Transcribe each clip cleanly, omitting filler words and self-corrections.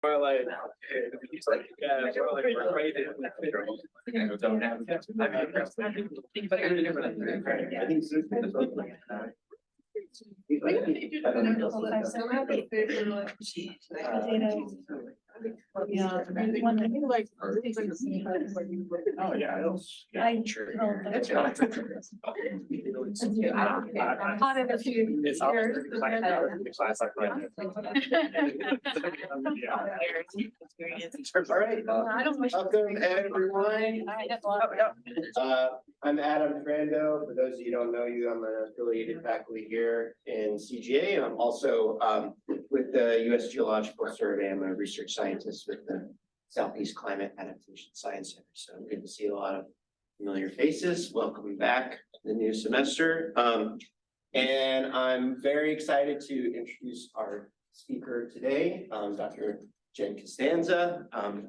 Well, like, he's like, well, like, we're right in. Don't have. Oh, yeah. I've taught it a few years. All right, welcome everyone. I'm Adam Frando. For those of you who don't know you, I'm an affiliated faculty here in CGA. And I'm also with the US Geological Survey. I'm a research scientist with the Southeast Climate Adaptation Science Center. So good to see a lot of familiar faces. Welcome back to the new semester. And I'm very excited to introduce our speaker today, Dr. Jen Costanza.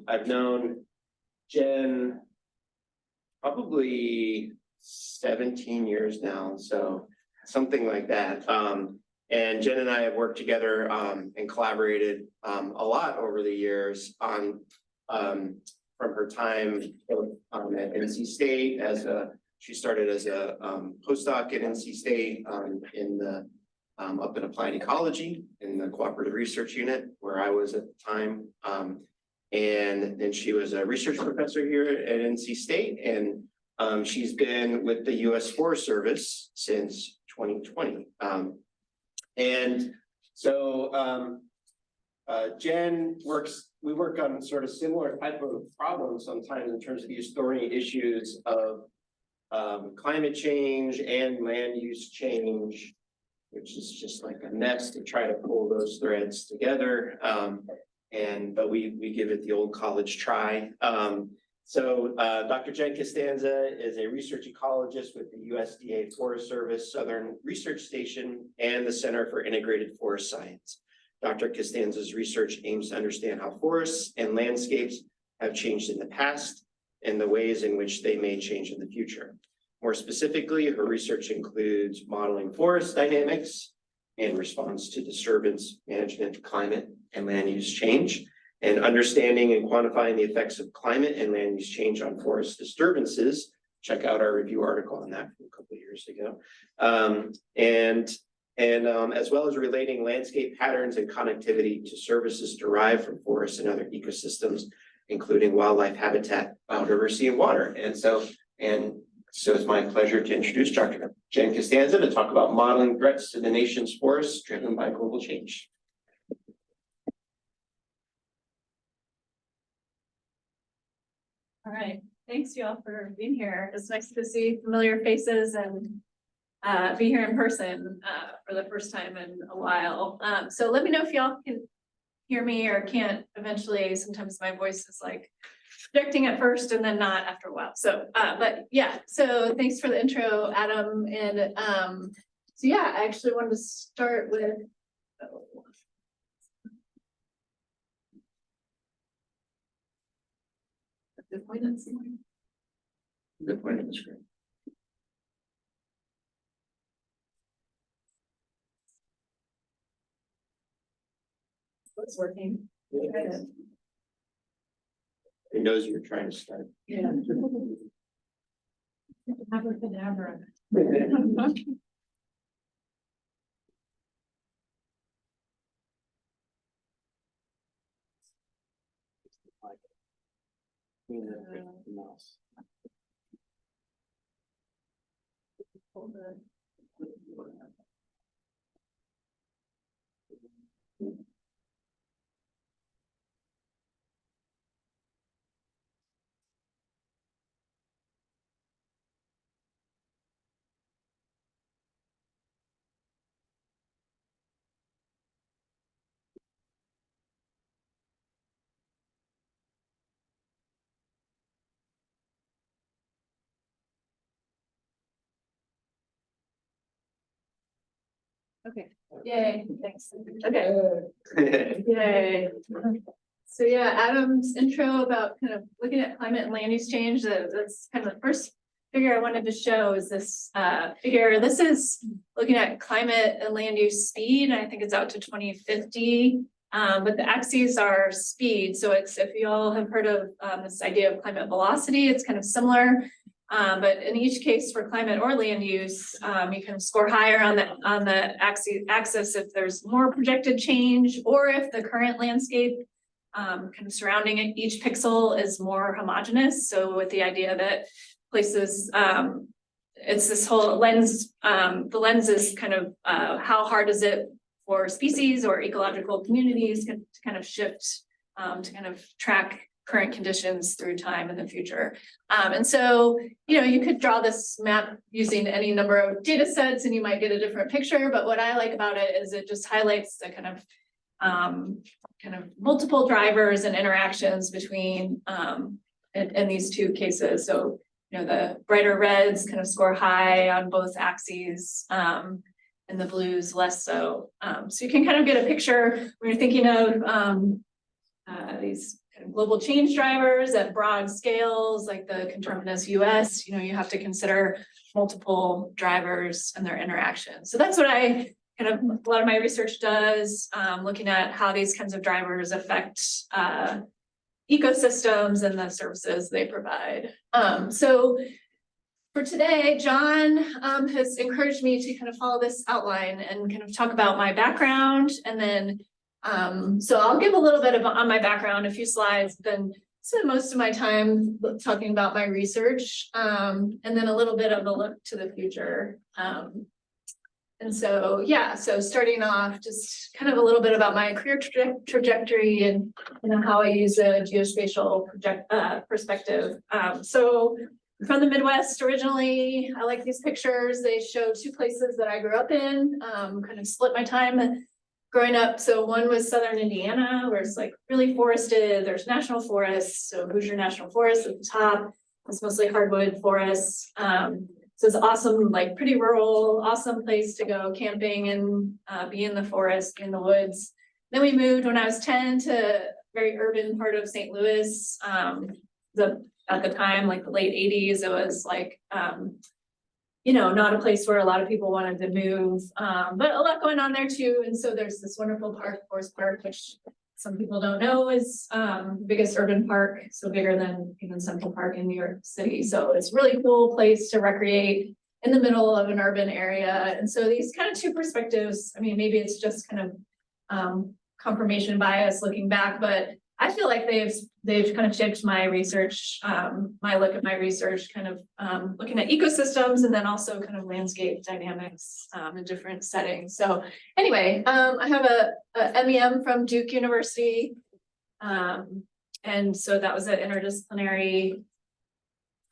I've known Jen probably 17 years now, so something like that. And Jen and I have worked together and collaborated a lot over the years on from her time at NC State she started as a postdoc at NC State in the up in applied ecology in the cooperative research unit where I was at the time. And then she was a research professor here at NC State, and she's been with the US Forest Service since 2020. And so Jen we work on sort of similar type of problems sometimes in terms of these thorny issues of climate change and land use change, which is just like a mess to try to pull those threads together. But we give it the old college try. So Dr. Jen Costanza is a research ecologist with the USDA Forest Service Southern Research Station and the Center for Integrated Forest Science. Dr. Costanza's research aims to understand how forests and landscapes have changed in the past and the ways in which they may change in the future. More specifically, her research includes modeling forest dynamics in response to disturbance management, climate, and land use change, and understanding and quantifying the effects of climate and land use change on forest disturbances. Check out our review article on that from a couple of years ago. As well as relating landscape patterns and connectivity to services derived from forests and other ecosystems, including wildlife habitat, biodiversity, and water. And so it's my pleasure to introduce Dr. Jen Costanza to talk about modeling threats to the nation's forests driven by global change. All right, thanks you all for being here. It's nice to see familiar faces and be here in person for the first time in a while. So let me know if y'all can hear me or can't eventually. Sometimes my voice is like projecting at first and then not after a while. So, but yeah, so thanks for the intro, Adam. And so yeah, I actually wanted to start with, good point on screen. Good point on the screen. It's working. Yeah. It knows you're trying to start. Yeah. Abracadabra. Okay, yay, thanks. Okay, yay. So yeah, Adam's intro about kind of looking at climate and land use change, that's kind of the first figure I wanted to show is this figure. This is looking at climate and land use speed, and I think it's out to 2050. but the axes are speed. So it's, if you all have heard of this idea of climate velocity, it's kind of similar. But in each case for climate or land use, you can score higher on the axis if there's more projected change, or if the current landscape kind of surrounding it, each pixel is more homogeneous. So with the idea that places, it's this whole lens, the lens is kind of how hard is it for species or ecological communities to kind of shift, to kind of track current conditions through time in the future. And so, you know, you could draw this map using any number of data sets and you might get a different picture, but what I like about it is it just highlights the kind of multiple drivers and interactions between in these two cases. So, you know, the brighter reds kind of score high on both axes, and the blues less so. So you can kind of get a picture when you're thinking of these global change drivers at broad scales, like the conterminous US, you know, you have to consider multiple drivers and their interactions. So that's what I a lot of my research does, looking at how these kinds of drivers affect ecosystems and the services they provide. So for today, John has encouraged me to kind of follow this outline and kind of talk about my background, and then so I'll give a little bit on my background, a few slides, then spend most of my time talking about my research, and then a little bit of a look to the future. And so, yeah, so starting off, just kind of a little bit about my career trajectory and how I use a geospatial perspective. So from the Midwest originally, I like these pictures. They show two places that I grew up in, kind of split my time growing up. So one was Southern Indiana, where it's like really forested. There's national forests. So Hoosier National Forest at the top. It's mostly hardwood forests. So it's awesome, like pretty rural, awesome place to go camping and be in the forest, be in the woods. Then we moved when I was 10 to a very urban part of St. Louis. At the time, like the late 80s, it was like, you know, not a place where a lot of people wanted to move, but a lot going on there too. And so there's this wonderful park, Forest Park, which some people don't know is the biggest urban park, so bigger than even Central Park in New York City. So it's a really cool place to recreate in the middle of an urban area. And so these kind of two perspectives, I mean, maybe it's just kind of confirmation bias looking back, but I feel like they've kind of shaped my research, my look at my research, kind of looking at ecosystems and then also kind of landscape dynamics in different settings. So anyway, I have a MEM from Duke University. And so that was an interdisciplinary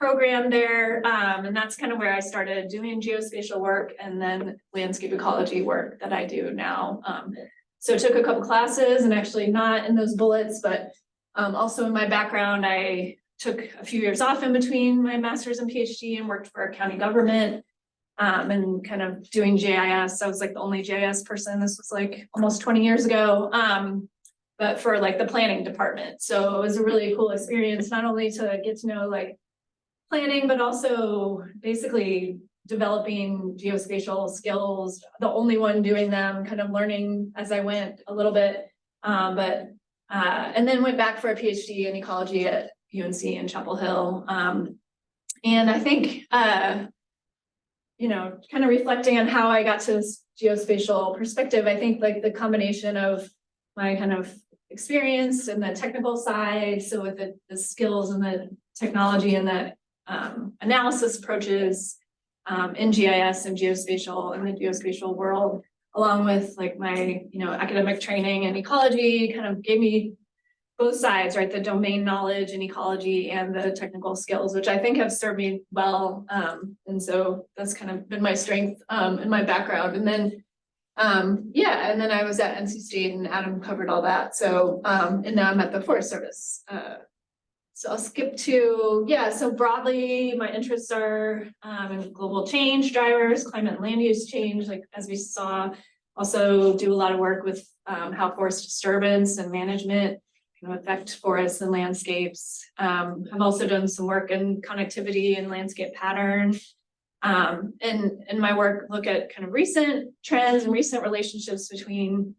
program there. And that's kind of where I started doing geospatial work and then landscape ecology work that I do now. So I took a couple classes, and actually not in those bullets, but also in my background, I took a few years off in between my master's and PhD and worked for a county government and kind of doing GIS. I was like the only GIS person. This was like almost 20 years ago, but for like the planning department. So it was a really cool experience, not only to get to know like planning, but also basically developing geospatial skills, the only one doing them, kind of learning as I went a little bit, and then went back for a PhD in ecology at UNC in Chapel Hill. And I think, you know, kind of reflecting on how I got to this geospatial perspective, I think like the combination of my kind of experience and the technical side, so with the skills and the technology and the analysis approaches in GIS and geospatial and the geospatial world, along with like my, you know, academic training in ecology, kind of gave me both sides, right? The domain knowledge in ecology and the technical skills, which I think have served me well. And so that's kind of been my strength in my background. And then, yeah, and then I was at NC State and Adam covered all that. So, and now I'm at the Forest Service. So I'll skip to, yeah, so broadly, my interests are in global change drivers, climate and land use change, like as we saw, also do a lot of work with how forest disturbance and management can affect forests and landscapes. I've also done some work in connectivity and landscape pattern. And in my work, look at kind of recent trends and recent relationships between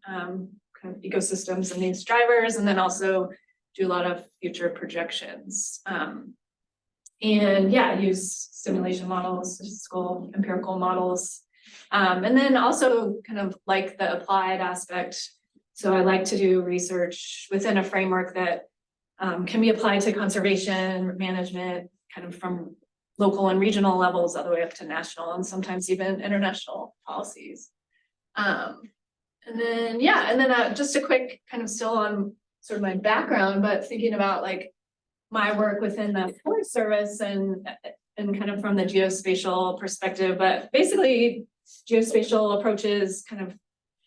kind of ecosystems and these drivers, and then also do a lot of future projections. And yeah, use simulation models, statistical, empirical models. And then also kind of like the applied aspect. So I like to do research within a framework that can be applied to conservation management, kind of from local and regional levels all the way up to national and sometimes even international policies. And then, yeah, and then just a quick kind of still on sort of my background, but thinking about like my work within the Forest Service and kind of from the geospatial perspective, but basically geospatial approaches kind of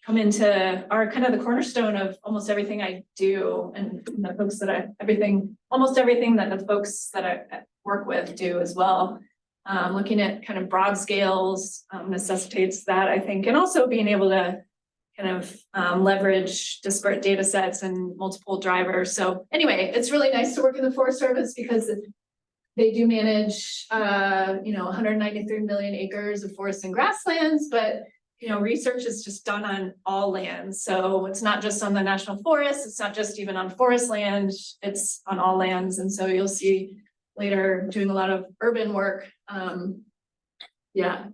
come into are kind of the cornerstone of almost everything I do, and the folks that almost everything that the folks that I work with do as well. Looking at kind of broad scales necessitates that, I think, and also being able to kind of leverage disparate data sets and multiple drivers. So anyway, it's really nice to work in the Forest Service because they do manage 193 million acres of forest and grasslands, but research is just done on all lands. So it's not just on the national forest, it's not just even on forest land, it's on all lands. And so you'll see later doing a lot of urban work.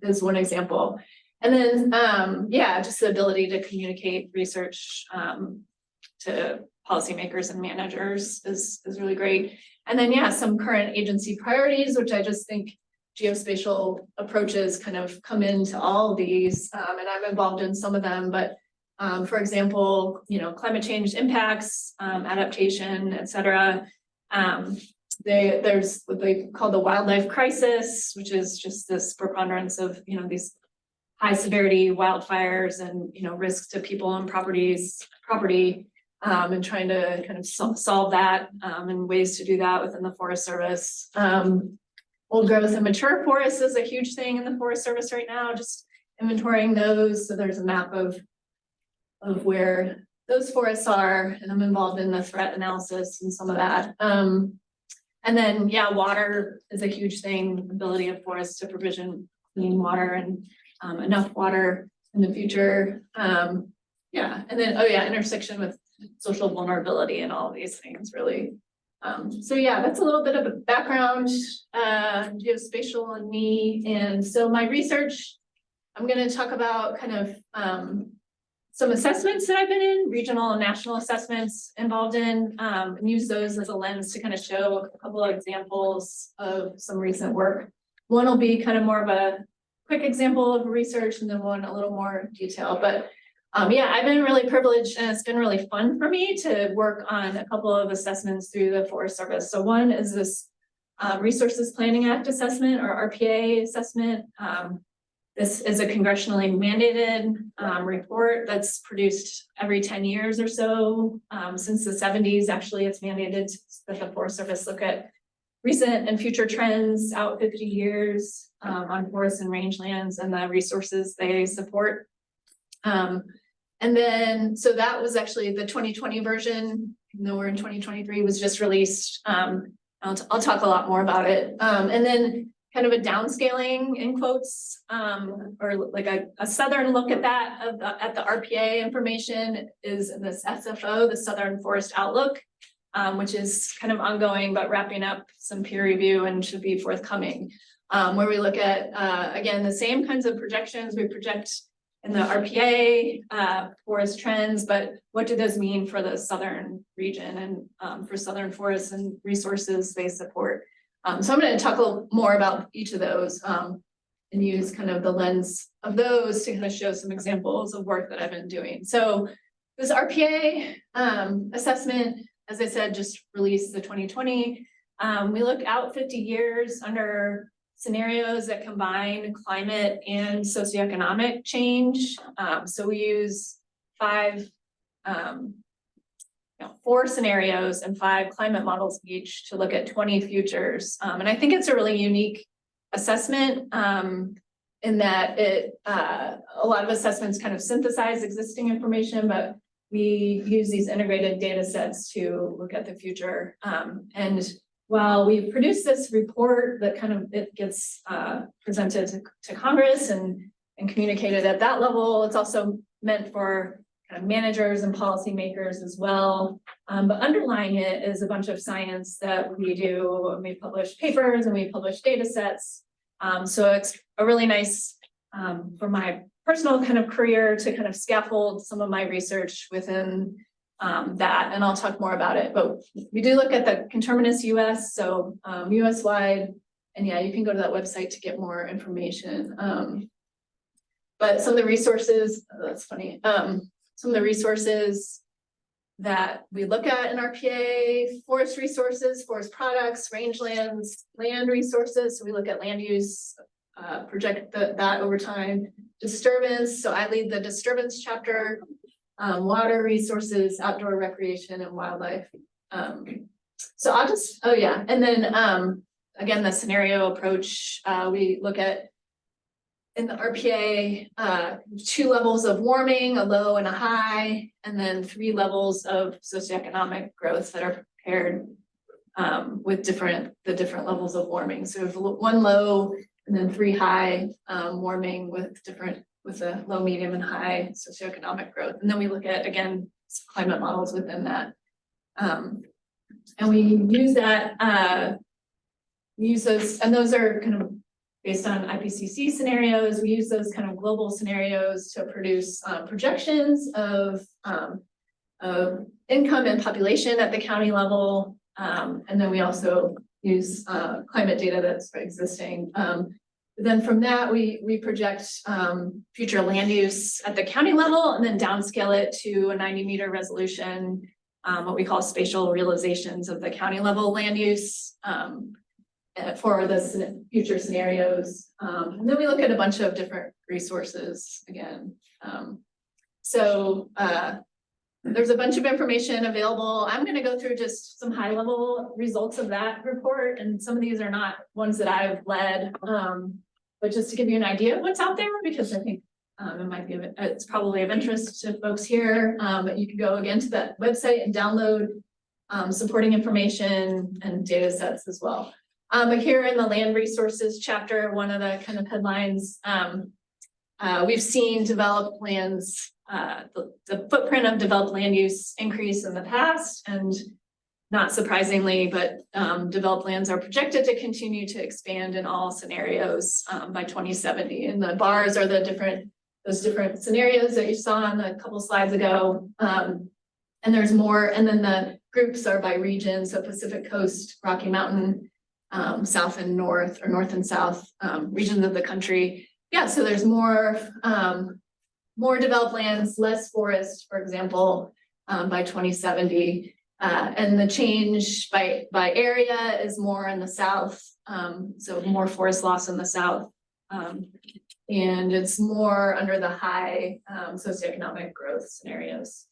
Is one example. And then, just the ability to communicate research to policymakers and managers is really great. And then, some current agency priorities, which I just think geospatial approaches kind of come into all of these, and I'm involved in some of them, but for example, climate change impacts, adaptation, et cetera. There's what they call the wildlife crisis, which is just this preponderance of, these high severity wildfires and, risks to people and property, and trying to kind of solve that, and ways to do that within the Forest Service. Old growth and mature forests is a huge thing in the Forest Service right now, just inventorying those. So there's a map of where those forests are, and I'm involved in the threat analysis and some of that. And then, water is a huge thing, ability of forests to provision clean water and enough water in the future. And then, intersection with social vulnerability and all of these things really. That's a little bit of a background, geospatial and me. And so my research, I'm going to talk about kind of some assessments that I've been in, regional and national assessments involved in, and use those as a lens to kind of show a couple of examples of some recent work. One will be kind of more of a quick example of research, and then one a little more detailed. But I've been really privileged, and it's been really fun for me to work on a couple of assessments through the Forest Service. So one is this Resources Planning Act assessment, or RPA assessment. This is a congressionally mandated report that's produced every 10 years or so. Since the 70s, actually, it's mandated that the Forest Service look at recent and future trends out 50 years on forest and rangelands and the resources they support. And then, so that was actually the 2020 version, even though we're in 2023, was just released. I'll talk a lot more about it. And then kind of a downscaling in quotes, or like a southern look at that at the RPA information is in this SFO, the Southern Forest Outlook, which is kind of ongoing, but wrapping up some peer review and should be forthcoming, where we look at, again, the same kinds of projections we project in the RPA forest trends, but what do those mean for the southern region and for southern forests and resources they support? So I'm going to talk a little more about each of those and use kind of the lens of those to kind of show some examples of work that I've been doing. So this RPA assessment, as I said, just released the 2020. We look out 50 years under scenarios that combine climate and socioeconomic change. So we use 4 scenarios and 5 climate models each to look at 20 futures. And I think it's a really unique assessment in that a lot of assessments kind of synthesize existing information, but we use these integrated data sets to look at the future. And while we produce this report that kind of it gets presented to Congress and communicated at that level, it's also meant for kind of managers and policymakers as well. But underlying it is a bunch of science that we do. We publish papers and we publish data sets. So it's a really nice, for my personal kind of career, to kind of scaffold some of my research within that, and I'll talk more about it. But we do look at the conterminous US, so US wide, and yeah, you can go to that website to get more information. But some of the resources, oh, that's funny. Some of the resources that we look at in RPA: forest resources, forest products, rangelands, land resources. So we look at land use, project that over time. Disturbance, so I lead the disturbance chapter. Water resources, outdoor recreation, and wildlife. So I'll just, oh yeah, and then again, the scenario approach, we look at in the RPA, 2 levels of warming, a low and a high, and then 3 levels of socioeconomic growth that are paired with the different levels of warming. So if 1 low and then 3 high warming with a low, medium, and high socioeconomic growth. And then we look at, again, climate models within that. And we use that, we use those, and those are kind of based on IPCC scenarios. We use those kind of global scenarios to produce projections of income and population at the county level. And then we also use climate data that's existing. Then from that, we project future land use at the county level, and then downscale it to a 90-meter resolution, what we call spatial realizations of the county level land use for the future scenarios. And then we look at a bunch of different resources again. So there's a bunch of information available. I'm going to go through just some high-level results of that report, and some of these are not ones that I've led. But just to give you an idea of what's out there, because I think it might be it's probably of interest to folks here. But you can go again to that website and download supporting information and data sets as well. But here in the land resources chapter, one of the kind of headlines, we've seen developed lands, the footprint of developed land use increase in the past, and not surprisingly, but developed lands are projected to continue to expand in all scenarios by 2070. And the bars are those different scenarios that you saw on a couple slides ago. And there's more, and then the groups are by region, so Pacific Coast, Rocky Mountain, South and North, or North and South regions of the country. Yeah, so there's more developed lands, less forest, for example, by 2070. And the change by area is more in the South, so more forest loss in the South, and it's more under the high socioeconomic growth scenarios.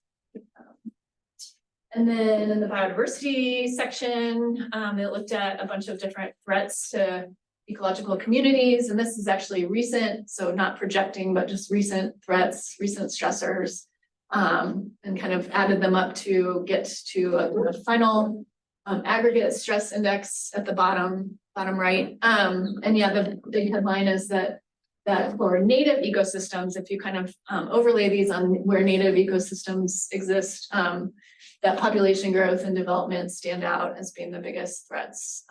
And then in the biodiversity section, it looked at a bunch of different threats to ecological communities, and this is actually recent, so not projecting, but just recent threats, recent stressors. And kind of added them up to get to a final aggregate stress index at the bottom right. And yeah, the headline is that for native ecosystems, if you kind of overlay these on where native ecosystems exist, that population growth and development stand out as being the biggest threats.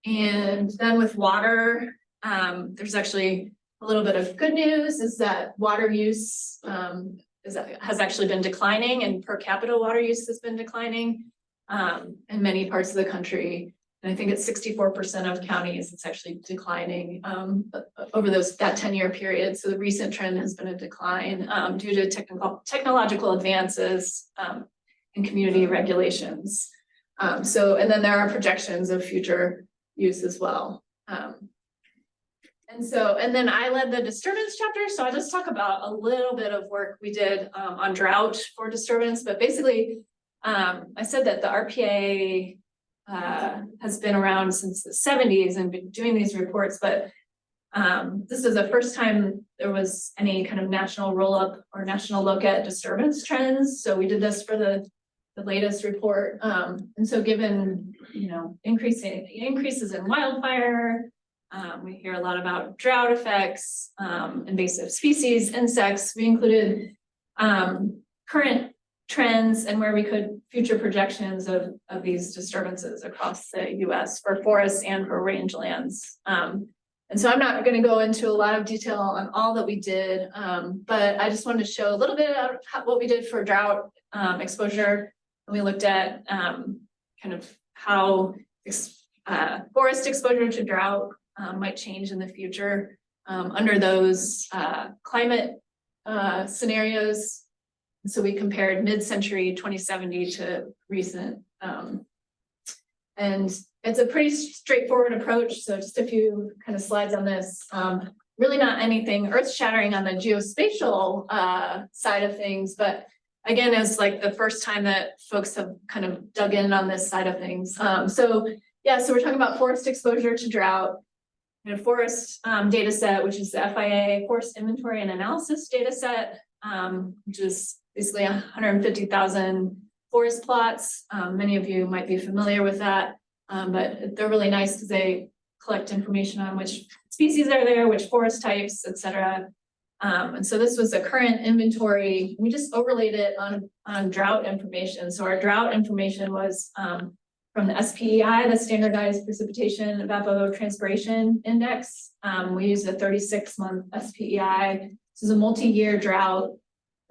And then with water, there's actually a little bit of good news, is that water use has actually been declining, and per capita water use has been declining in many parts of the country. And I think it's 64% of counties, it's actually declining over that 10-year period. So the recent trend has been a decline due to technological advances and community regulations. And then there are projections of future use as well. And then I led the disturbance chapter, so I'll just talk about a little bit of work we did on drought for disturbance. But basically, I said that the RPA has been around since the 70s and been doing these reports, but this is the first time there was any kind of national roll-up or national look at disturbance trends. So we did this for the latest report. And so given, increases in wildfire, we hear a lot about drought effects, invasive species, insects. We included current trends and where we could future projections of these disturbances across the US for forests and for rangelands. And so I'm not going to go into a lot of detail on all that we did, but I just wanted to show a little bit of what we did for drought exposure. And we looked at kind of how forest exposure to drought might change in the future under those climate scenarios. So we compared mid-century 2070 to recent. And it's a pretty straightforward approach. So just a few kind of slides on this. Really not anything earth-shattering on the geospatial side of things, but again, it's like the first time that folks have kind of dug in on this side of things. So we're talking about forest exposure to drought. And a forest data set, which is the FIA Forest Inventory and Analysis data set, which is basically 150,000 forest plots. Many of you might be familiar with that, but they're really nice because they collect information on which species are there, which forest types, et cetera. And so this was a current inventory. We just overlaid it on drought information. So our drought information was from the SPEI, the Standardized Precipitation Evapotranspiration Index. We used a 36-month SPEI. This is a multi-year drought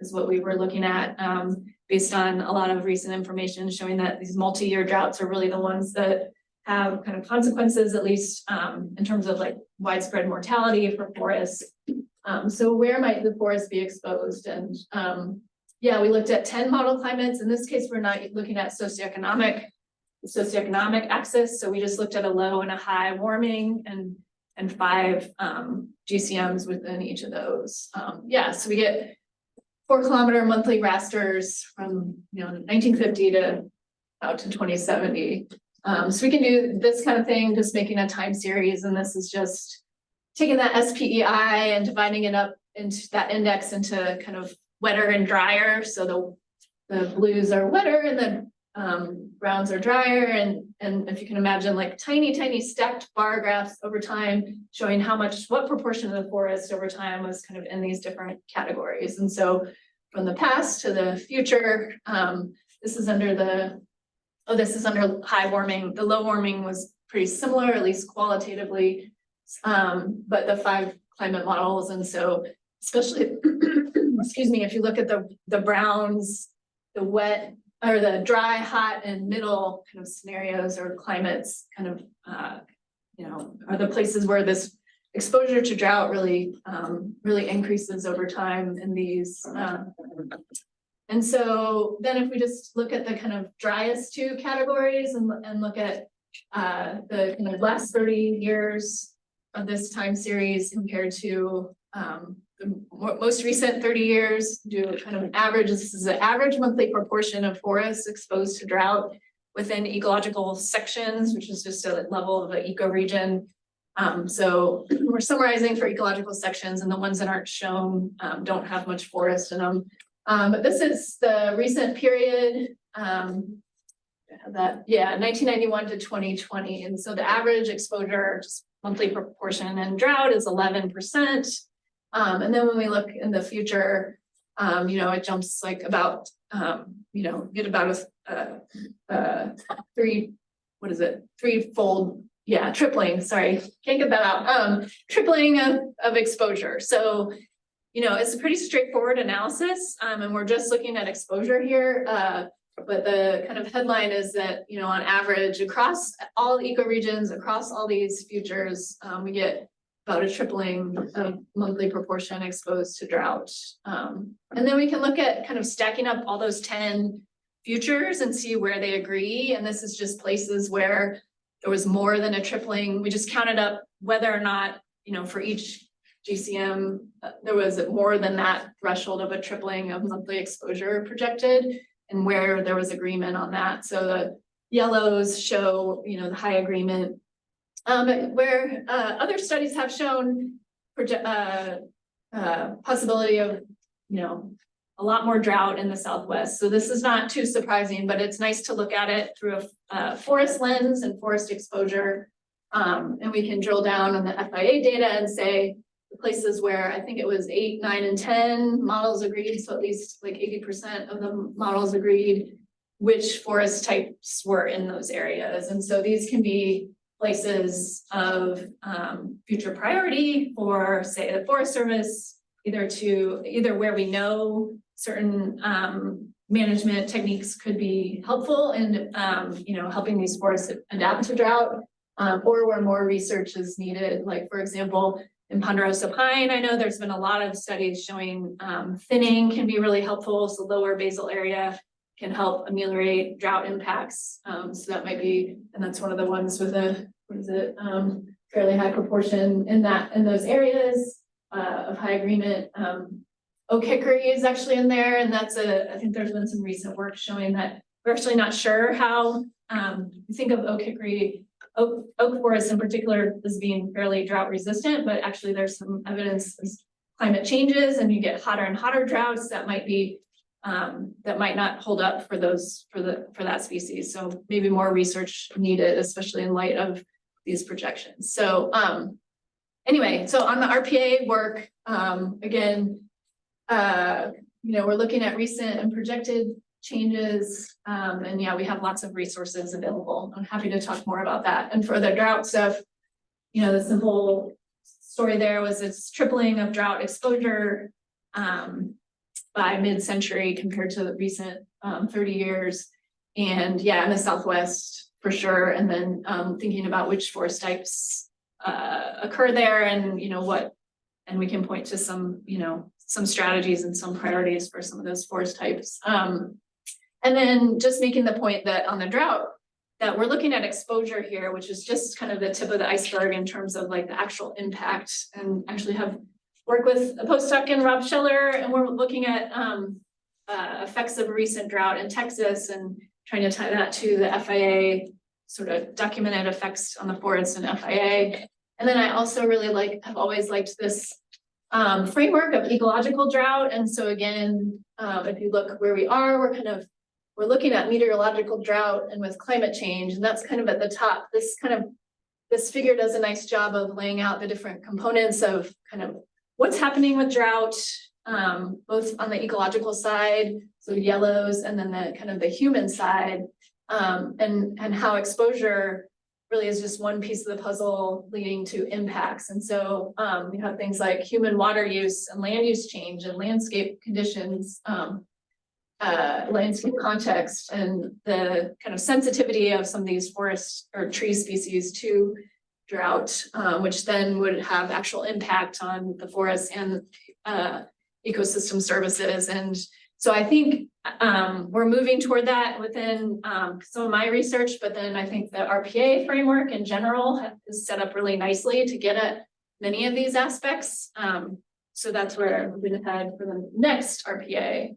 is what we were looking at based on a lot of recent information showing that these multi-year droughts are really the ones that have kind of consequences, at least in terms of like widespread mortality for forests. So where might the forest be exposed? And we looked at 10 model climates. In this case, we're not looking at socioeconomic axis. So we just looked at a low and a high warming and 5 GCMs within each of those. So we get 4-kilometer monthly rasters from 1950 to out to 2070. So we can do this kind of thing, just making a time series, and this is just taking that SPEI and dividing it up into that index into kind of wetter and drier. So the blues are wetter and the browns are drier, and if you can imagine, like tiny stacked bar graphs over time showing what proportion of the forest over time was kind of in these different categories. And so from the past to the future, this is under high warming. The low warming was pretty similar, at least qualitatively, but the 5 climate models. And so especially, excuse me, if you look at the browns, the wet or the dry, hot, and middle kind of scenarios or climates kind of, are the places where this exposure to drought really increases over time in these. And so then if we just look at the kind of driest 2 categories and look at the kind of last 30 years of this time series compared to the most recent 30 years, do kind of an average. This is the average monthly proportion of forests exposed to drought within ecological sections, which is just a level of an ecoregion. So we're summarizing for ecological sections, and the ones that aren't shown don't have much forest in them. But this is the recent period, 1991 to 2020. And so the average exposure, just monthly proportion in drought is 11%. And then when we look in the future, it jumps like about, get about a threefold, tripling, sorry, can't get that out, tripling of exposure. So, it's a pretty straightforward analysis, and we're just looking at exposure here. But the kind of headline is that, on average, across all ecoregions, across all these futures, we get about a tripling of monthly proportion exposed to drought. And then we can look at kind of stacking up all those 10 futures and see where they agree. And this is just places where there was more than a tripling. We just counted up whether or not, for each GCM, there was more than that threshold of a tripling of monthly exposure projected, and where there was agreement on that. So the yellows show, the high agreement. Where other studies have shown possibility of, a lot more drought in the Southwest. So this is not too surprising, but it's nice to look at it through a forest lens and forest exposure. And we can drill down on the FIA data and say, places where I think it was 8, 9, and 10 models agreed, so at least like 80% of the models agreed which forest types were in those areas. And so these can be places of future priority for, say, the Forest Service, either where we know certain management techniques could be helpful in helping these forests adapt to drought, or where more research is needed. Like, for example, in ponderosa pine, I know there's been a lot of studies showing thinning can be really helpful. So lower basal area can help ameliorate drought impacts. So that might be, and that's one of the ones with a, fairly high proportion in those areas of high agreement. Oak hickory is actually in there, and I think there's been some recent work showing that we're actually not sure how we think of oak hickory, oak forest in particular as being fairly drought resistant, but actually there's some evidence as climate changes and you get hotter and hotter droughts that might be that might not hold up for that species. So maybe more research needed, especially in light of these projections. So anyway, so on the RPA work, again, we're looking at recent and projected changes, and yeah, we have lots of resources available. I'm happy to talk more about that. And for the drought stuff, the simple story there was it's tripling of drought exposure by mid-century compared to the recent 30 years. And yeah, in the Southwest for sure. And then thinking about which forest types occur there, and and we can point to some strategies and some priorities for some of those forest types. And then just making the point that on the drought, that we're looking at exposure here, which is just kind of the tip of the iceberg in terms of like the actual impact, and actually have worked with a postdoc in Rob Scheller, and we're looking at effects of a recent drought in Texas and trying to tie that to the FIA, sort of documented effects on the forests and FIA. And then I also really have always liked this framework of ecological drought. And so again, if you look where we are, we're looking at meteorological drought and with climate change, and that's kind of at the top. This figure does a nice job of laying out the different components of kind of what's happening with drought, both on the ecological side, so yellows, and then the kind of the human side, and how exposure really is just one piece of the puzzle leading to impacts. And so we have things like human water use and land use change and landscape conditions, landscape context, and the kind of sensitivity of some of these forest or tree species to drought, which then would have actual impact on the forest and ecosystem services. And so I think we're moving toward that within some of my research, but then I think the RPA framework in general is set up really nicely to get at many of these aspects. So that's where we're going to head for the next RPA.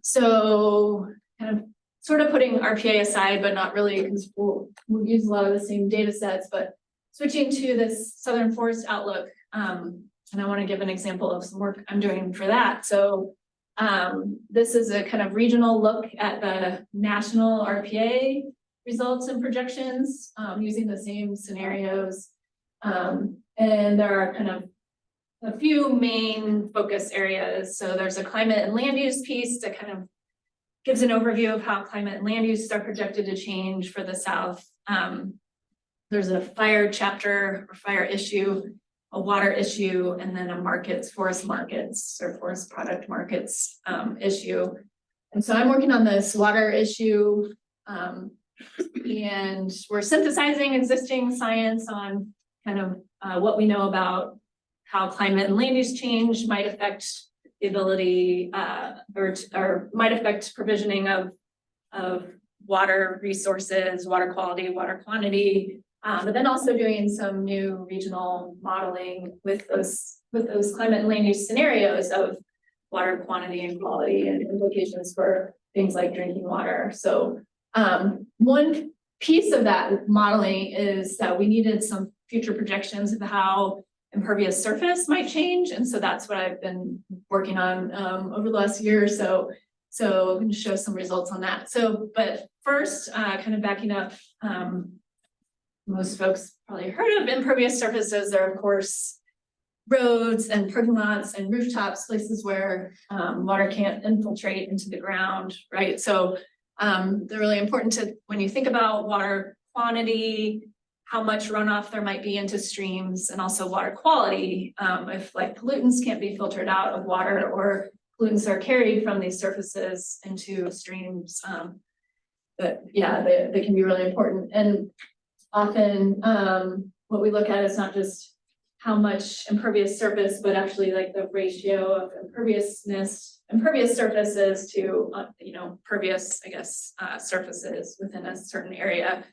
So kind of sort of putting RPA aside, but not really, because we'll use a lot of the same data sets, but switching to this Southern Forest Outlook. And I want to give an example of some work I'm doing for that. So this is a kind of regional look at the national RPA results and projections using the same scenarios. And there are kind of a few main focus areas. So there's a climate and land use piece that kind of gives an overview of how climate and land use are projected to change for the South. There's a fire chapter or fire issue, a water issue, and then a forest markets or forest product markets issue. And so I'm working on this water issue, and we're synthesizing existing science on kind of what we know about how climate and land use change might affect the ability or might affect provisioning of water resources, water quality, water quantity, but then also doing some new regional modeling with those climate and land use scenarios of water quantity and quality and implications for things like drinking water. So one piece of that modeling is that we needed some future projections of how impervious surface might change. And so that's what I've been working on over the last year or so. So I'm going to show some results on that. So, but first, kind of backing up, most folks probably heard of impervious surfaces. They're, of course, roads and parking lots and rooftops, places where water can't infiltrate into the ground, right? So they're really important to, when you think about water quantity, how much runoff there might be into streams, and also water quality, if like pollutants can't be filtered out of water, or pollutants are carried from these surfaces into streams. But yeah, they can be really important. And often what we look at is not just how much impervious surface, but actually like the ratio of impervious surfaces to, pervious, I guess, surfaces within a certain area.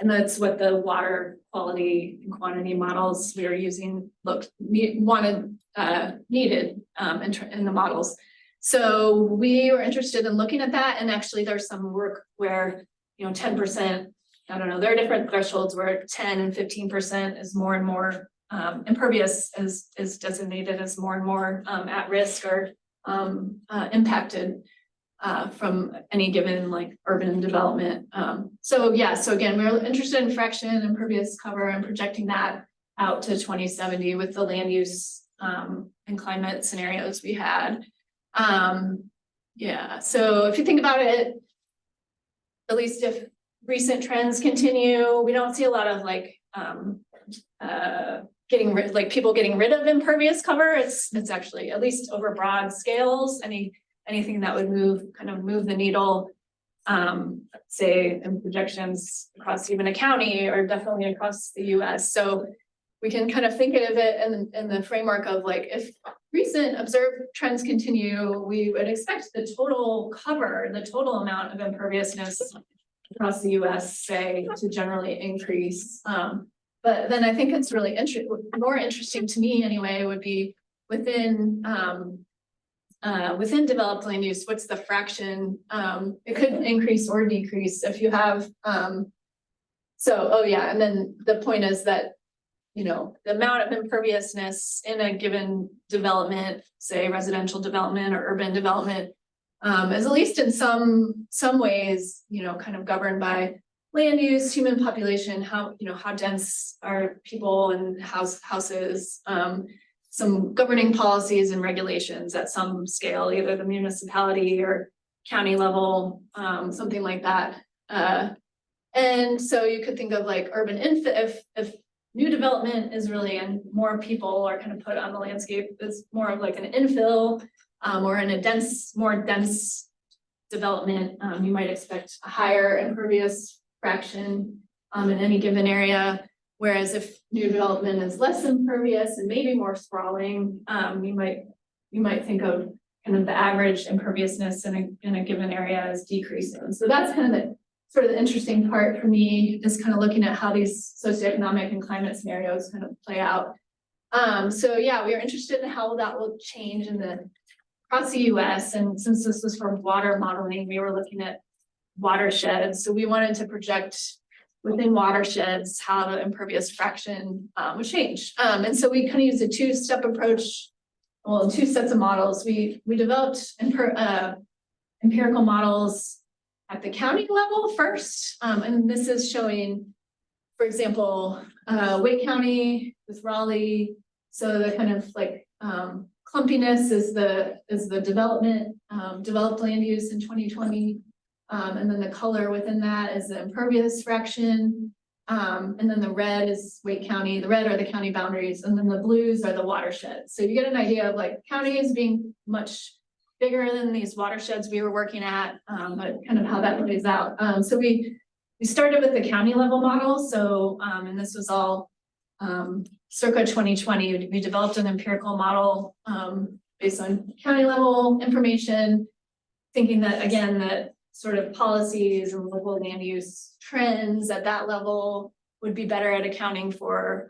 And that's what the water quality and quantity models we were using needed in the models. So we were interested in looking at that, and actually there's some work where 10%, I don't know, there are different thresholds where 10 and 15% is more and more impervious is designated as more and more at risk or impacted from any given like urban development. So again, we're interested in fraction impervious cover and projecting that out to 2070 with the land use and climate scenarios we had. So if you think about it, at least if recent trends continue, we don't see a lot of like people getting rid of impervious cover. It's actually, at least over broad scales, anything that would move the needle, say in projections across even a county or definitely across the US. So we can kind of think of it in the framework of like, if recent observed trends continue, we would expect the total cover, the total amount of imperviousness across the US, say, to generally increase. But then I think it's really more interesting to me anyway, would be within developed land use, what's the fraction? It could increase or decrease if you have, and then the point is that, the amount of imperviousness in a given development, say residential development or urban development, is at least in some ways, kind of governed by land use, human population, how dense are people and houses, some governing policies and regulations at some scale, either the municipality or county level, something like that. And so you could think of like urban if new development is really, and more people are kind of put on the landscape, it's more of like an infill, or in a more dense development, you might expect a higher impervious fraction in any given area. Whereas if new development is less impervious and maybe more sprawling, you might think of kind of the average imperviousness in a given area as decreasing. So that's kind of the interesting part for me, is kind of looking at how these socioeconomic and climate scenarios kind of play out. We are interested in how that will change across the US. And since this was for water modeling, we were looking at watersheds. So we wanted to project within watersheds how the impervious fraction would change. And so we kind of used a two-step approach, well, two sets of models. We developed empirical models at the county level first. And this is showing, for example, Wake County with Raleigh. So the kind of like clumpiness is the developed land use in 2020. And then the color within that is the impervious fraction. And then the red is Wake County, the red are the county boundaries, and then the blues are the watersheds. So you get an idea of like counties being much bigger than these watersheds we were working at, but kind of how that plays out. So we started with the county level model. So, and this was all circa 2020, we developed an empirical model based on county level information, thinking that, again, that sort of policies and local land use trends at that level would be better at accounting for,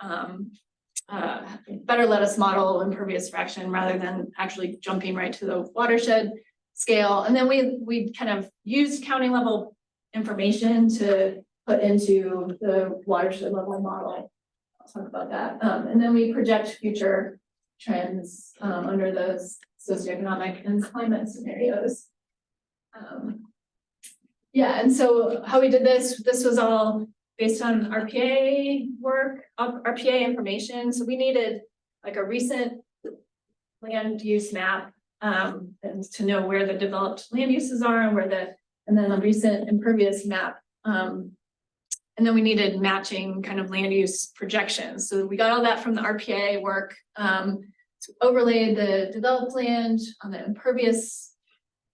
better let us model impervious fraction rather than actually jumping right to the watershed scale. And then we kind of used county level information to put into the watershed level model. I'll talk about that. And then we project future trends under those socioeconomic and climate scenarios. And so how we did this was all based on RPA work, RPA information. So we needed like a recent land use map, and to know where the developed land uses are and and then a recent impervious map. And then we needed matching kind of land use projections. So we got all that from the RPA work, to overlay the developed land on the impervious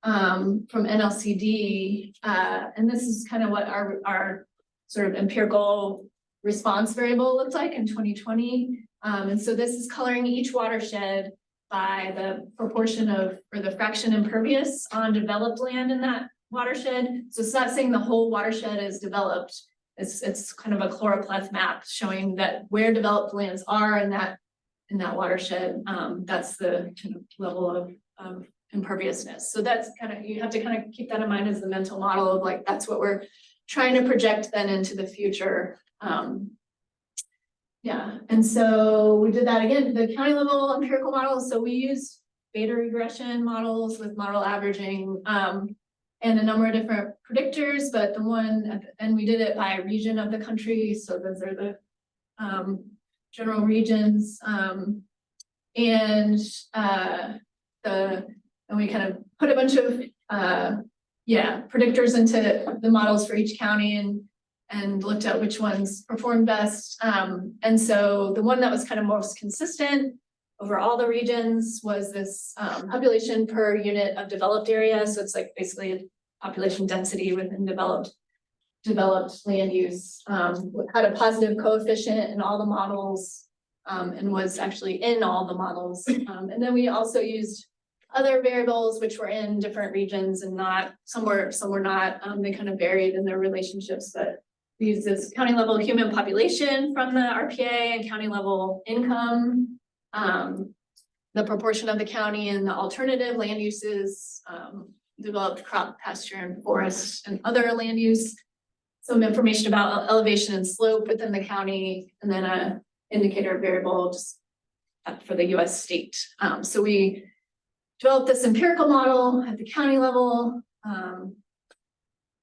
from NLCD. And this is kind of what our sort of empirical response variable looked like in 2020. And so this is coloring each watershed by the proportion of, or the fraction impervious on developed land in that watershed. So it's not saying the whole watershed is developed. It's kind of a chloropleth map showing that where developed lands are in that watershed. That's the kind of level of imperviousness. So that's kind of, you have to kind of keep that in mind as the mental model of like, that's what we're trying to project then into the future. Yeah, and so we did that again, the county level empirical models. So we used beta regression models with model averaging, and a number of different predictors, but the one, and we did it by region of the country. So those are the general regions. And we kind of put a bunch of predictors into the models for each county and looked at which ones performed best. And so the one that was kind of most consistent over all the regions was this population per unit of developed area. So it's like basically a population density within developed land use, had a positive coefficient in all the models, and was actually in all the models. And then we also used other variables which were in different regions and some were not. They kind of varied in their relationships, but we used this county level human population from the RPA and county level income, the proportion of the county and the alternative land uses, developed crop, pasture, and forest, and other land use. Some information about elevation and slope within the county, and then a indicator variable just for the US state. So we developed this empirical model at the county level.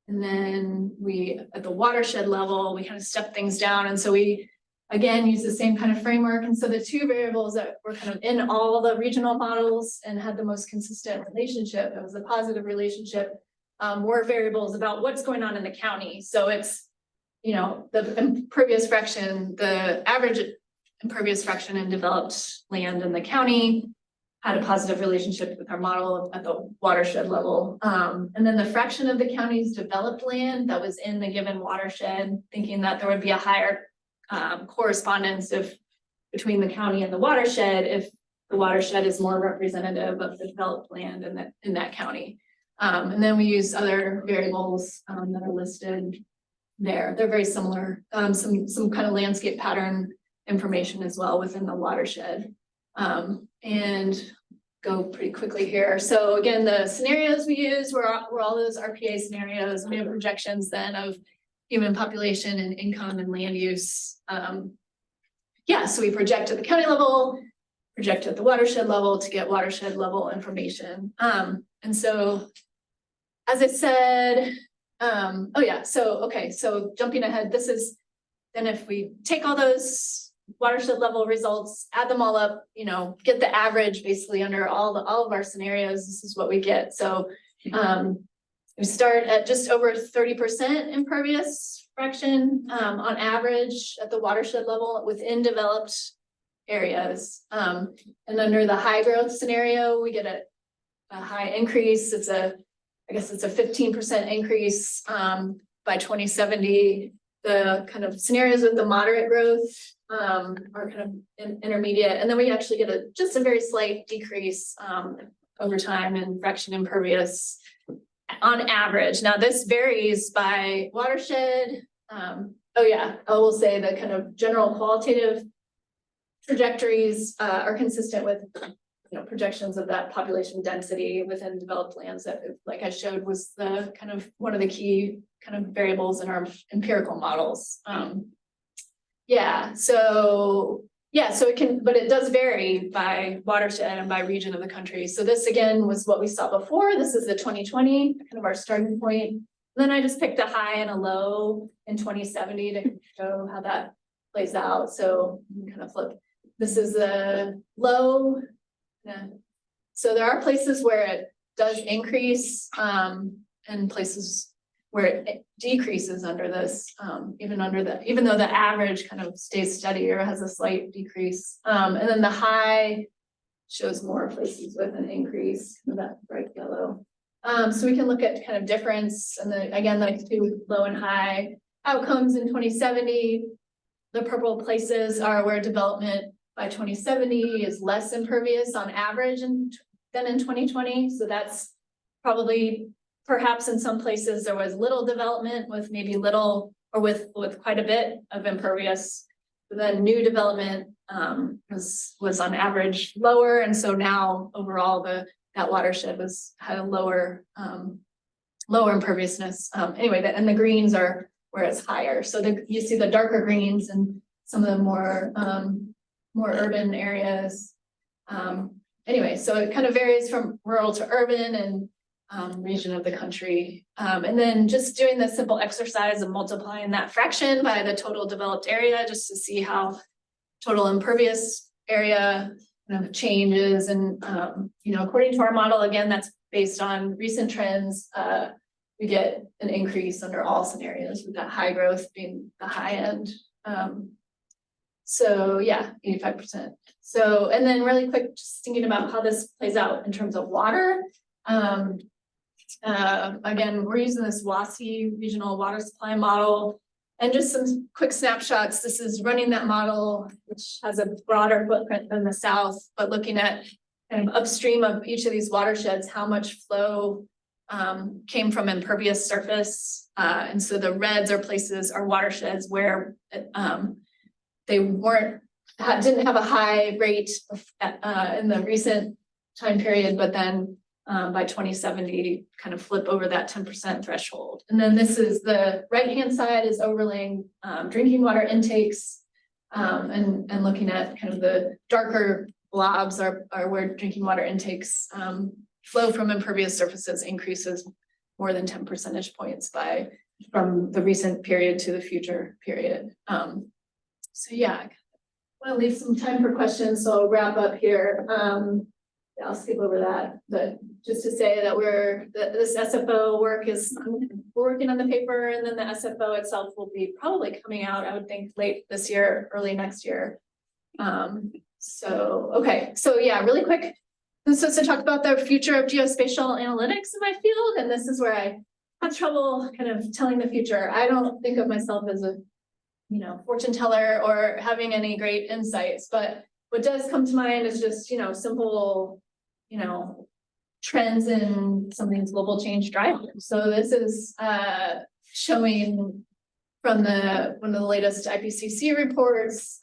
And then at the watershed level, we kind of stepped things down. And so we, again, use the same kind of framework. And so the two variables that were kind of in all the regional models and had the most consistent relationship, it was a positive relationship, were variables about what's going on in the county. So it's, the impervious fraction, the average impervious fraction in developed land in the county had a positive relationship with our model at the watershed level. And then the fraction of the county's developed land that was in the given watershed, thinking that there would be a higher correspondence between the county and the watershed if the watershed is more representative of the developed land in that county. And then we use other variables that are listed there. They're very similar. Some kind of landscape pattern information as well within the watershed. And go pretty quickly here. So again, the scenarios we use were all those RPA scenarios. We have projections then of human population and income and land use. So we project at the county level, project at the watershed level to get watershed level information. And so, as I said, so jumping ahead, this is then if we take all those watershed level results, add them all up, get the average basically under all of our scenarios, this is what we get. So we start at just over 30% impervious fraction on average at the watershed level within developed areas. And under the high growth scenario, we get a high increase. I guess it's a 15% increase by 2070. The kind of scenarios with the moderate growth are kind of intermediate. And then we actually get just a very slight decrease over time in fraction impervious on average. Now this varies by watershed. I will say the kind of general qualitative trajectories are consistent with projections of that population density within developed lands that, like I showed, was the kind of one of the key kind of variables in our empirical models. So it can, but it does vary by watershed and by region of the country. So this again was what we saw before. This is the 2020, kind of our starting point. And then I just picked a high and a low in 2070 to show how that plays out. So you can kind of flip This is the low. Yeah. So there are places where it does increase, and places where it decreases under this, even though the average kind of stays steady or has a slight decrease. And then the high shows more places with an increase, that bright yellow. So we can look at kind of difference, and then again, like two low and high outcomes in 2070. The purple places are where development by 2070 is less impervious on average than in 2020. So that's probably, perhaps in some places there was little development with maybe little, or with quite a bit of impervious. But then new development was on average lower, and so now overall that watershed had a lower imperviousness. Anyway, and the greens are where it's higher. So you see the darker greens and some of the more urban areas. Anyway, so it kind of varies from rural to urban and region of the country. And then just doing the simple exercise of multiplying that fraction by the total developed area, just to see how total impervious area kind of changes. And, according to our model, again, that's based on recent trends, we get an increase under all scenarios, with that high growth being the high end. So yeah, 85%. So, and then really quick, just thinking about how this plays out in terms of water. Again, we're using this WASI regional water supply model, and just some quick snapshots. This is running that model, which has a broader footprint than the south, but looking at kind of upstream of each of these watersheds, how much flow came from impervious surface. And so the reds are watersheds where they didn't have a high rate in the recent time period, but then by 2070 kind of flip over that 10% threshold. And then this is the right-hand side is overlaying drinking water intakes, and looking at kind of the darker blobs are where drinking water intakes flow from impervious surfaces increases more than 10 percentage points from the recent period to the future period. So yeah, I want to leave some time for questions, so I'll wrap up here. Yeah, I'll skip over that, but just to say that this SFO work we're working on the paper, and then the SFO itself will be probably coming out, I would think, late this year, early next year. Okay, so yeah, really quick. This is to talk about the future of geospatial analytics in my field, and this is where I have trouble kind of telling the future. I don't think of myself as a fortune teller or having any great insights, but what does come to mind is just simple trends in some of these global change drivers. So this is showing from one of the latest IPCC reports.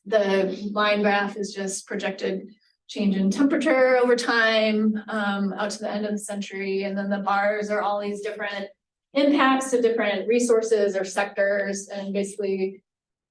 The line graph is just projected change in temperature over time out to the end of the century. And then the bars are all these different impacts to different resources or sectors. And basically,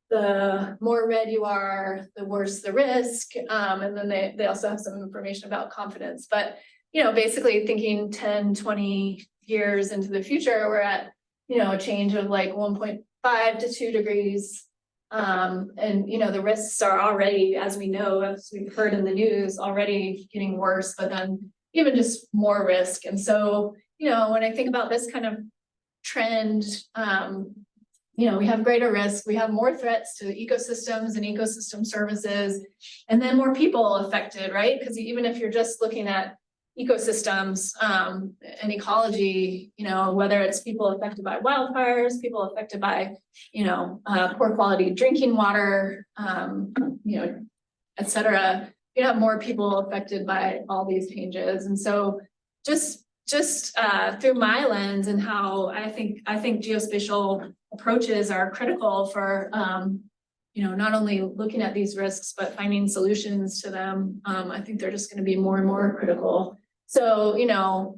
the more red you are, the worse the risk. And then they also have some information about confidence. But, basically thinking 10, 20 years into the future, we're at, a change of like 1.5 to 2 degrees. And the risks are already, as we know, as we've heard in the news, already getting worse, but then even just more risk. And so, when I think about this kind of trend, we have greater risk, we have more threats to ecosystems and ecosystem services, and then more people affected, right? Because even if you're just looking at ecosystems and ecology, whether it's people affected by wildfires, people affected by, poor quality drinking water, et cetera, you have more people affected by all these changes. And so just through my lens and how I think geospatial approaches are critical for, not only looking at these risks, but finding solutions to them. I think they're just going to be more and more critical. So,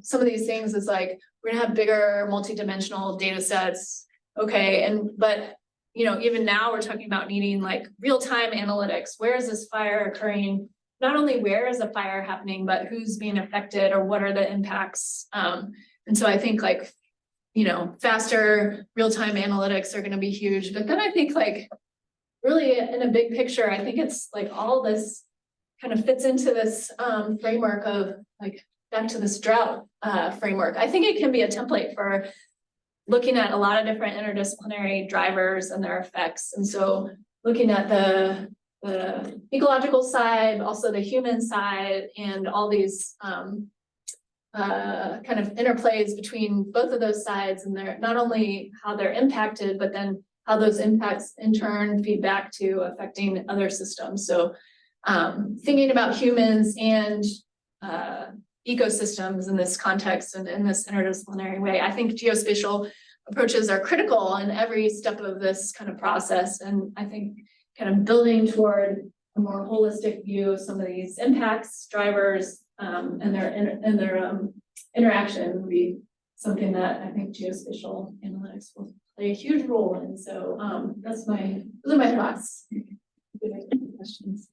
some of these things is like, we're gonna have bigger multidimensional data sets. Okay. But, even now we're talking about needing like real-time analytics. Where is this fire occurring? Not only where is the fire happening, but who's being affected or what are the impacts? And so I think like, faster real-time analytics are going to be huge. But then I think like, really in a big picture, I think it's like all this kind of fits into this framework of like back to this drought framework. I think it can be a template for looking at a lot of different interdisciplinary drivers and their effects. And so looking at the ecological side, also the human side, and all these kind of interplays between both of those sides, and they're not only how they're impacted, but then how those impacts in turn feed back to affecting other systems. So thinking about humans and ecosystems in this context and in this interdisciplinary way, I think geospatial approaches are critical in every step of this kind of process. And I think kind of building toward a more holistic view of some of these impacts, drivers, and their interaction would be something that I think geospatial analytics will play a huge role in. So those are my thoughts. Questions.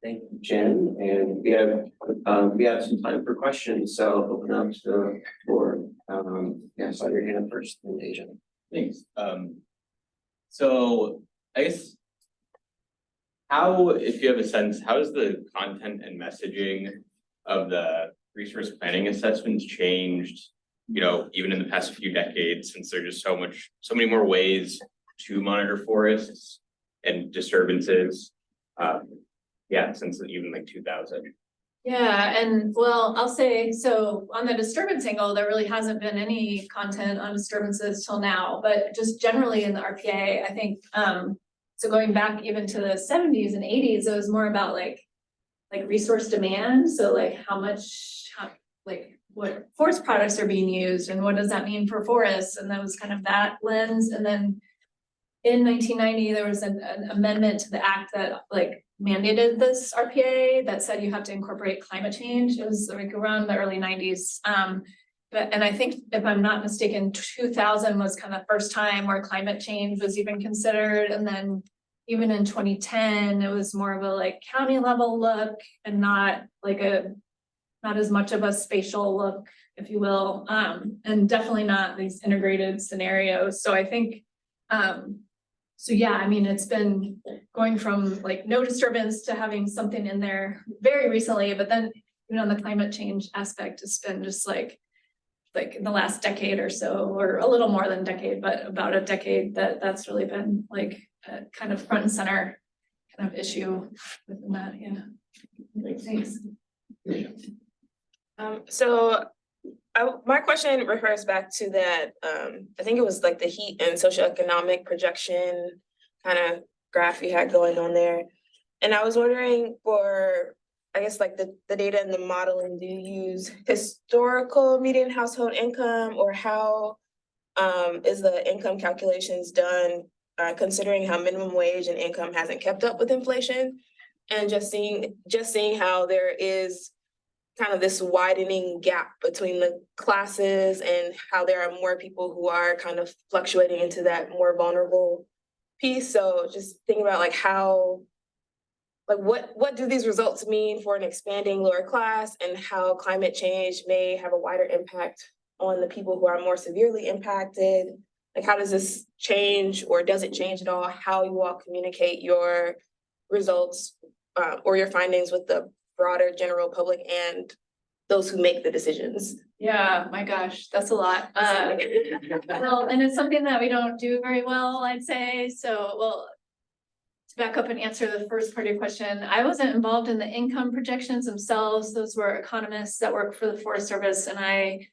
Thank you, Jen, and we have some time for questions, so open up to the floor. Yeah, saw your hand first, and Asia. Thanks. So I guess how, if you have a sense, how does the content and messaging of the resource planning assessments changed, you know, even in the past few decades, since there's just so many more ways to monitor forests and disturbances? Yeah, since even like 2000. Yeah, and well, I'll say, so on the disturbance angle, there really hasn't been any content on disturbances till now, but just generally in the RPA, I think, so going back even to the 70s and 80s, it was more about like resource demand. So like what forest products are being used and what does that mean for forests? And that was kind of that lens. And then in 1990, there was an amendment to the act that like mandated this RPA that said you have to incorporate climate change. It was like around the early 90s. And I think if I'm not mistaken, 2000 was kind of the first time where climate change was even considered. And then even in 2010, it was more of a like county level look and not as much of a spatial look, if you will. And definitely not these integrated scenarios. So I think, so yeah, I mean, it's been going from like no disturbance to having something in there very recently, but then even on the climate change aspect, it's been just like in the last decade or so, or a little more than a decade, but about a decade that's really been like a kind of front and center kind of issue within that. Yeah. Thanks. My question refers back to that, I think it was like the heat and socioeconomic projection kind of graph you had going on there. And I was wondering for, I guess like the data and the modeling, do you use historical median household income, or how is the income calculations done considering how minimum wage and income hasn't kept up with inflation? And just seeing how there is kind of this widening gap between the classes and how there are more people who are kind of fluctuating into that more vulnerable piece. So just thinking about like how, like what do these results mean for an expanding lower class, and how climate change may have a wider impact on the people who are more severely impacted? Like how does this change, or does it change at all, how you all communicate your results or your findings with the broader general public and those who make the decisions? Yeah, my gosh, that's a lot. Well, and it's something that we don't do very well, I'd say. So, well, to back up and answer the first part of your question, I wasn't involved in the income projections themselves. Those were economists that work for the Forest Service. And I,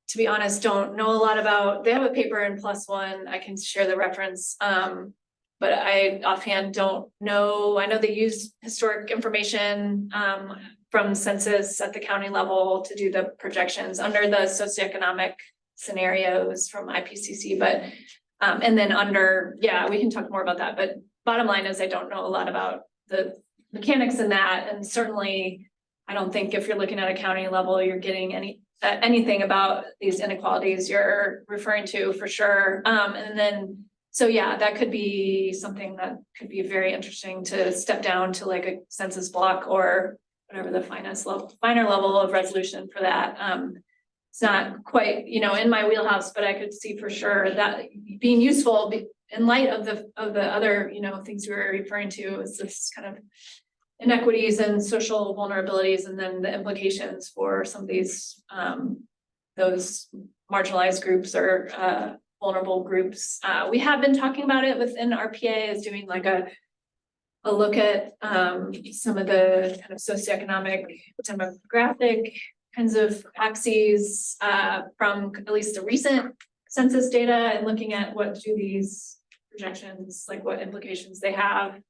to be honest, don't know a lot about, they have a paper in +1. I can share the reference. But I offhand don't know. I know they use historic information from census at the county level to do the projections under the socioeconomic scenarios from IPCC. But and then under, yeah, we can talk more about that. But bottom line is I don't know a lot about the mechanics in that. And certainly I don't think if you're looking at a county level, you're getting anything about these inequalities you're referring to for sure. And then so yeah, that could be something that could be very interesting to step down to like a census block or whatever the finer level of resolution for that. it's not quite, you know, in my wheelhouse, but I could see for sure that being useful in light of the other, you know, things we were referring to is this kind of inequities and social vulnerabilities, and then the implications for some of these those marginalized groups or vulnerable groups. We have been talking about it within RPA as doing like a look at some of the kind of socioeconomic, demographic kinds of axes from at least the recent census data, and looking at what do these projections, like what implications they have.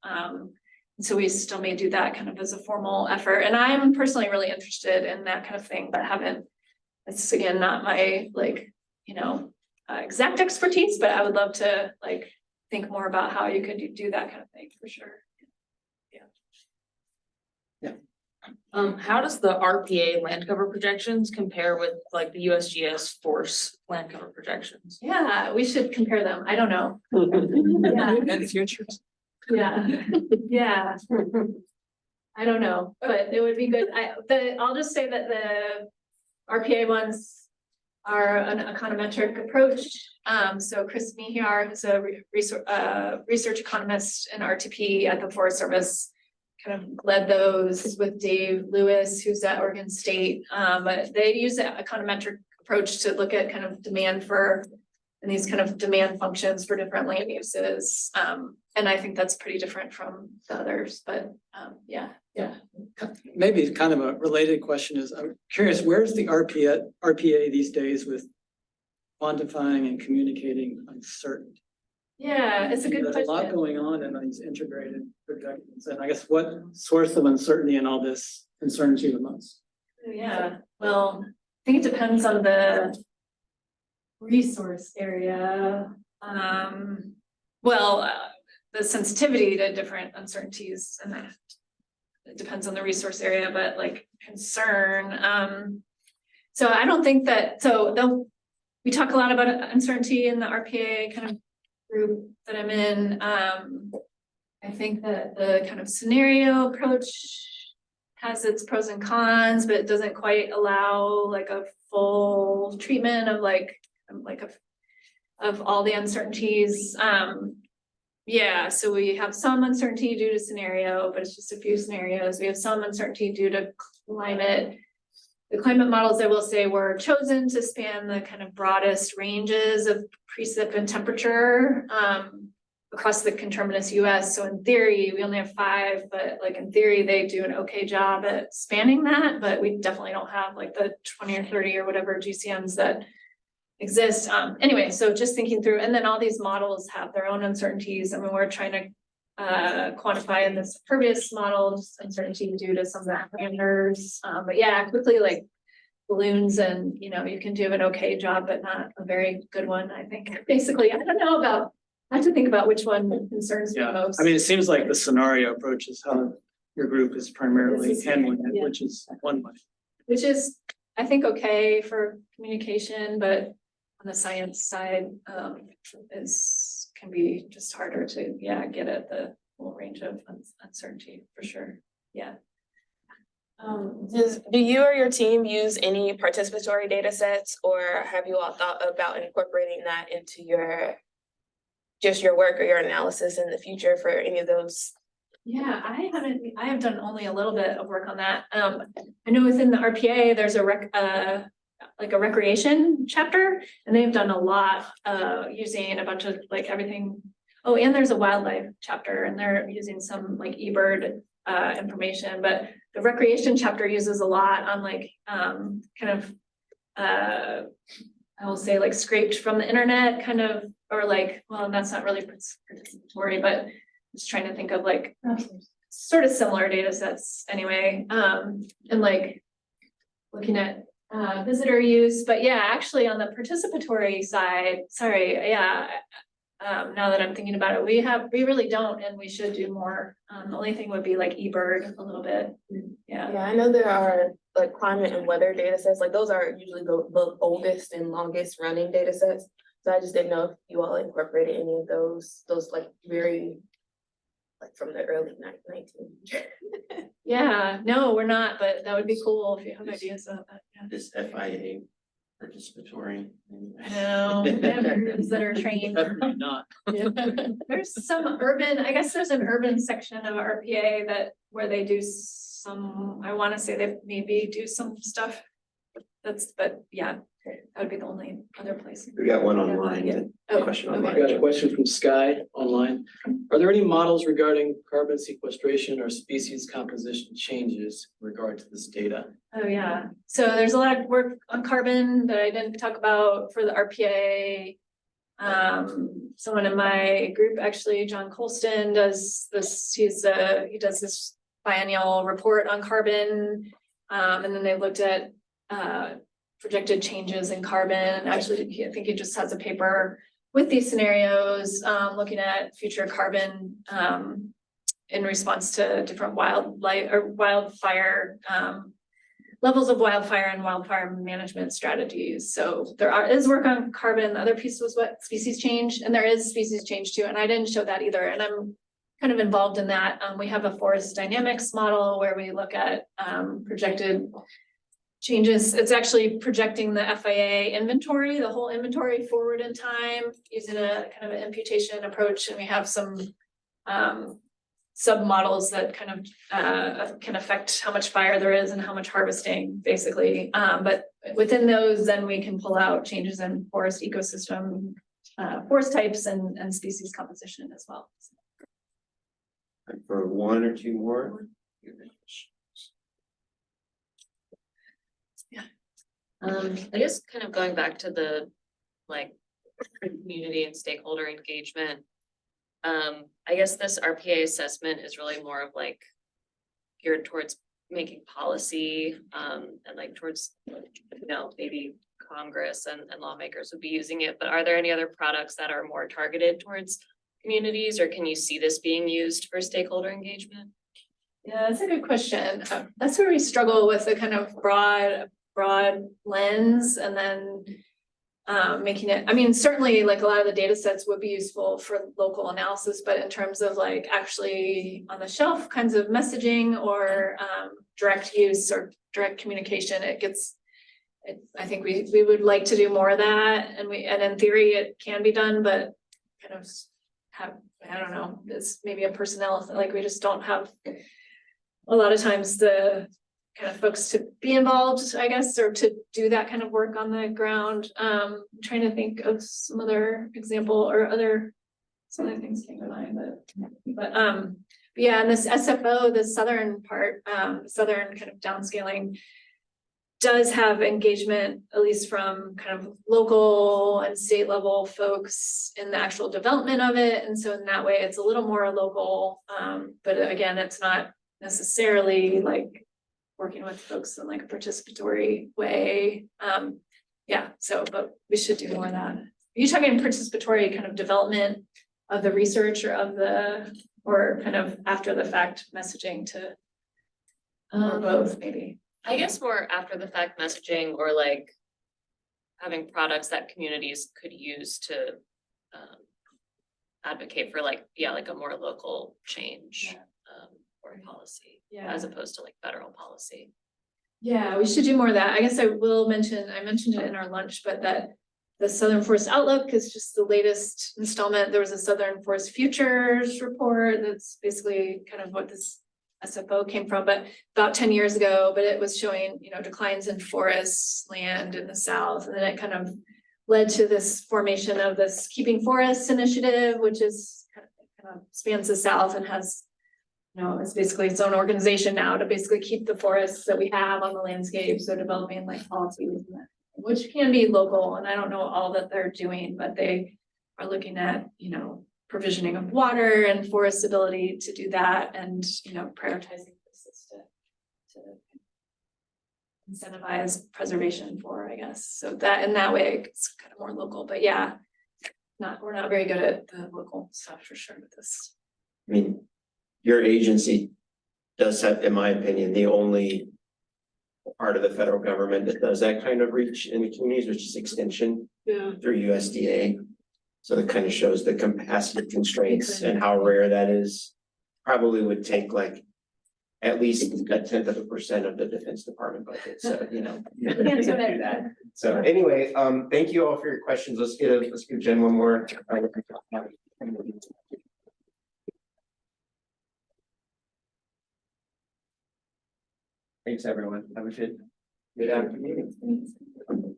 So we still may do that kind of as a formal effort. And I'm personally really interested in that kind of thing, but haven't, it's again, not my like, you know, exact expertise, but I would love to like think more about how you could do that kind of thing for sure. How does the RPA land cover projections compare with like the USGS force land cover projections? Yeah, we should compare them. I don't know. Yeah. And futures. Yeah, yeah. I don't know, but it would be good. I'll just say that the RPA ones are an econometric approach. So Chris Mehiar, who's a research economist in RTP at the Forest Service, kind of led those with Dave Lewis, who's at Oregon State. But they use an econometric approach to look at kind of demand for, and these kind of demand functions for different land uses. And I think that's pretty different from the others, but yeah. Maybe kind of a related question is, I'm curious, where's the RPA these days with quantifying and communicating uncertainty? Yeah, it's a good There's question. a lot going on in these integrated projections, and I guess what source of uncertainty in all this concerns you the most? Yeah, well, I think it depends on the resource area. The sensitivity to different uncertainties, and that it depends on the resource area, but like concern. So I don't think that, we talk a lot about uncertainty in the RPA kind of group that I'm in. I think that the kind of scenario approach has its pros and cons, but it doesn't quite allow like a full treatment of of all the uncertainties. Yeah, so we have some uncertainty due to scenario, but it's just a few scenarios. We have some uncertainty due to climate. The climate models, I will say, were chosen to span the kind of broadest ranges of precip and temperature across the conterminous US. So in theory, we only have 5, but like in theory, they do an okay job at spanning that, but we definitely don't have like the 20 or 30 or whatever GCMs that exist. Anyway, so just thinking through, and then all these models have their own uncertainties. I mean, we're trying to quantify in this impervious model just uncertainty due to some of the parameters. But yeah, quickly like balloons, and you know, you can do an okay job, but not a very good one, I think. Basically, I don't know about, I have to think about which one concerns me most. I mean, it seems like the scenario approach is how your group is primarily handling it, yeah. which is one way. Which is, I think, okay for communication, but on the science side, can be just harder to, get at the whole range of uncertainty for sure. Yeah. Do you or your team use any participatory data sets, or have you all thought about incorporating that into your work or your analysis in the future for any of those? Yeah, I have done only a little bit of work on that. I know within the RPA, there's a recreation chapter, and they've done a lot using a bunch of like everything. Oh, and there's a wildlife chapter, and they're using some like eBird information, but the recreation chapter uses a lot on like I will say like scraped from the internet kind of, or like, well, that's not really participatory, but just trying to think of like sort of similar data sets anyway, and like looking at visitor use. But yeah, actually on the participatory side, now that I'm thinking about it, we really don't, and we should do more. The only thing would be like eBird a little bit. Yeah, I know there are like climate and weather data sets, like those are usually the oldest and longest running data sets. So I just didn't know if you all incorporated any of those like very like from the early 19. Yeah, no, we're not, but that would be cool if you have ideas about that. Yeah. This FIA Participatory. No, we have groups that are trained. Definitely not. There's some urban, I guess there's an urban section of RPA that where they do some, I wanna say they maybe do some stuff. But yeah, that would be the only other place. We got one online. Yeah. Oh, Question okay. online. I got a question from Sky online. Are there any models regarding carbon sequestration or species composition changes in regard to this data? Oh, yeah. So there's a lot of work on carbon that I didn't talk about for the RPA. Someone in my group, actually, John Colston, does this, he does this biennial report on carbon. And then they looked at projected changes in carbon. Actually, I think he just has a paper with these scenarios, looking at future carbon in response to different wildfire levels of wildfire and wildfire management strategies. So there is work on carbon. The other piece was what species change, and there is species change too. And I didn't show that either. And I'm kind of involved in that. We have a forest dynamics model where we look at projected changes. It's actually projecting the FIA inventory, the whole inventory forward in time using a kind of an imputation approach. And we have some sub-models that kind of can affect how much fire there is and how much harvesting, basically. But within those, then we can pull out changes in forest ecosystem, forest types and species composition as well. For one or two more. I guess kind of going back to the like community and stakeholder engagement. I guess this RPA assessment is really more of like geared towards making policy, and like towards, you know, maybe Congress and lawmakers would be using it, but are there any other products that are more targeted towards communities, or can you see this being used for stakeholder engagement? Yeah, that's a good question. That's where we struggle with the kind of broad lens, and then making it, I mean, certainly like a lot of the data sets would be useful for local analysis, but in terms of like actually on the shelf kinds of messaging or direct use or direct communication, I think we would like to do more of that, and in theory it can be done, but kind of I don't know, it's maybe a personnel, like we just don't have a lot of times the kind of folks to be involved, I guess, or to do that kind of work on the ground. I'm trying to think of some other example or some other things came to mind, but yeah, and this SFO, the southern part, southern kind of downscaling does have engagement, at least from kind of local and state level folks in the actual development of it. And so in that way, it's a little more local. But again, it's not necessarily like working with folks in like a participatory way. Yeah, so, but we should do more of that. Are you talking participatory kind of development of the research or kind of after the fact messaging to both maybe? I guess more after the fact messaging, or like having products that communities could use to advocate for like, yeah, like a more local change or policy, as opposed to like federal policy. Yeah, we should do more of that. I guess I mentioned it in our lunch, but that the Southern Forest Outlook is just the latest installment. There was a Southern Forest Futures report that's basically kind of what this SFO came from, but about 10 years ago, but it was showing, you know, declines in forest land in the South. And then it kind of led to this formation of this Keeping Forests initiative, which is kind of spans the South and has, you know, it's basically its own organization now to basically keep the forests that we have on the landscape. So developing like policies, which can be local. And I don't know all that they're doing, but they are looking at, you know, provisioning of water and forest ability to do that, and you know, prioritizing this to incentivize preservation for, I guess. So that in that way it's kind of more local, but yeah, we're not very good at the local stuff for sure with this. I mean, your agency does have, in my opinion, the only part of the federal government that does that kind of reach in the communities, which is extension through USDA. So that kind of shows the capacity constraints and how rare that is. Probably would take like at least 0.1% of the Defense Department budget. So, you know. Can't do that. So anyway, thank you all for your questions. Let's give Jen one more. Thanks, everyone. Have a good afternoon.